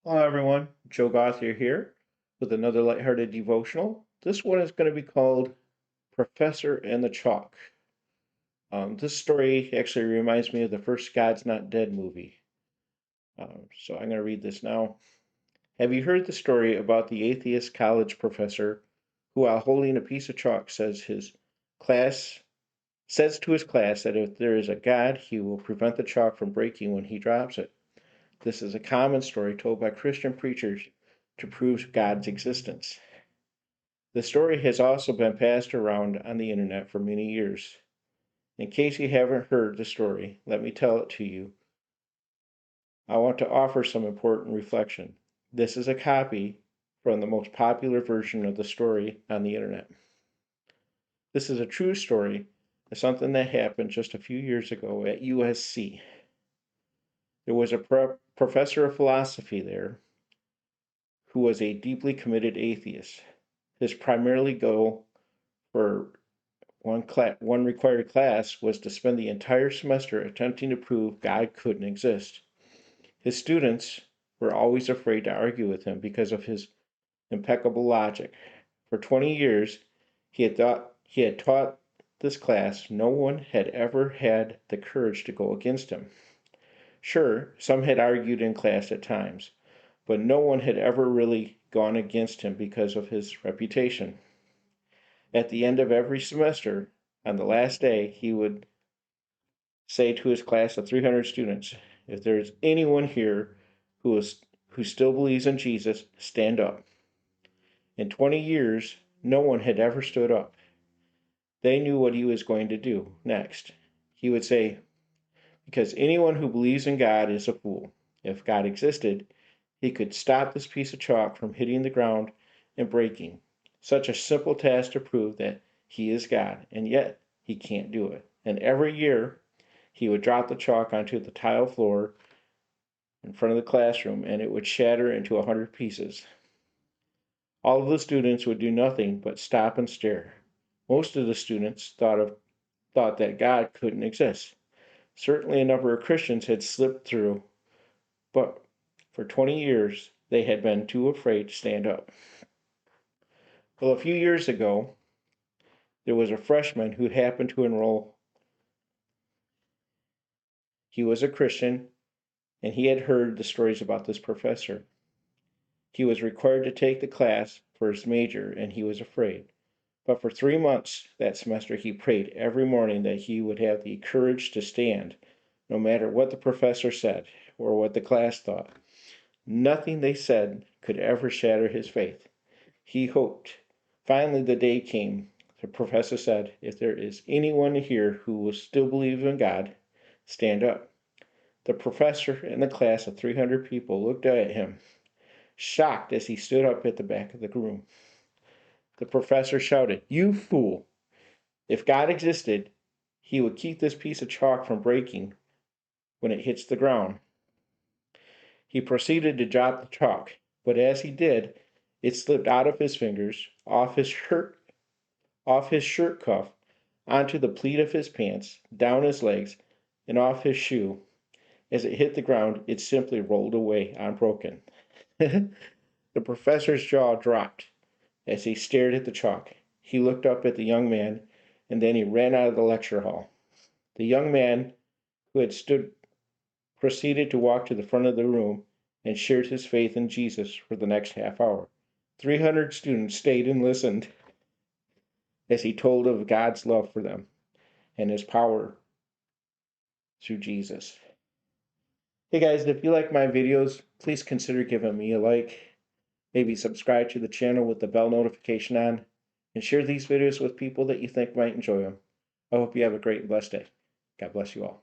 Hello everyone, Joe Gauthier here with another lighthearted devotional. This one is going to be called Professor and the Chalk. This story actually reminds me of the first God's Not Dead movie. So I'm going to read this now. Have you heard the story about the atheist college professor who, while holding a piece of chalk, class says to his class that if there is a God, he will prevent the chalk from breaking when he drops it? This is a common story told by Christian preachers to prove God's existence. The story has also been passed around on the internet for many years. In case you haven't heard the story, let me tell it to you. I want to offer some important reflection. This is a copy from the most popular version of the story on the internet. This is a true story of something that happened just a few years ago at USC. There was a professor of philosophy there who was a deeply committed atheist. His primary goal for one required class was to spend the entire semester attempting to prove God couldn't exist. His students were always afraid to argue with him because of his impeccable logic. For 20 years, he had taught this class. No one had ever had the courage to go against him. Sure, some had argued in class at times, but no one had ever really gone against him because of his reputation. At the end of every semester, on the last day, he would say to his class of 300 students, if there is anyone here who still believes in Jesus, stand up. In 20 years, no one had ever stood up. They knew what he was going to do next. He would say, because anyone who believes in God is a fool. If God existed, he could stop this piece of chalk from hitting the ground and breaking. Such a simple task to prove that he is God, and yet he can't do it. And every year, he would drop the chalk onto the tile floor in front of the classroom, and it would shatter into 100 pieces. All of the students would do nothing but stop and stare. Most of the students thought that God couldn't exist. Certainly a number of Christians had slipped through, but for 20 years they had been too afraid to stand up. Well, a few years ago, there was a freshman who happened to enroll. He was a Christian, and he had heard the stories about this professor. He was required to take the class for his major, and he was afraid. But for 3 months that semester, he prayed every morning that he would have the courage to stand, no matter what the professor said or what the class thought. Nothing they said could ever shatter his faith. He hoped. Finally, the day came. The professor said, if there is anyone here who will still believe in God, stand up. The professor and the class of 300 people looked at him, shocked as he stood up at the back of the room. The professor shouted, you fool! If God existed, he would keep this piece of chalk from breaking when it hits the ground. He proceeded to drop the chalk, but as he did, it slipped out of his fingers, off his shirt cuff, onto the pleat of his pants, down his legs, and off his shoe. As it hit the ground, it simply rolled away unbroken. The professor's jaw dropped as he stared at the chalk. He looked up at the young man, and then he ran out of the lecture hall. The young man who had stood proceeded to walk to the front of the room and shared his faith in Jesus for the next half hour. 300 students stayed and listened as he told of God's love for them and his power through Jesus. Hey guys, if you like my videos, please consider giving me a like, maybe subscribe to the channel with the bell notification on, and share these videos with people that you think might enjoy them. I hope you have a great and blessed day. God bless you all.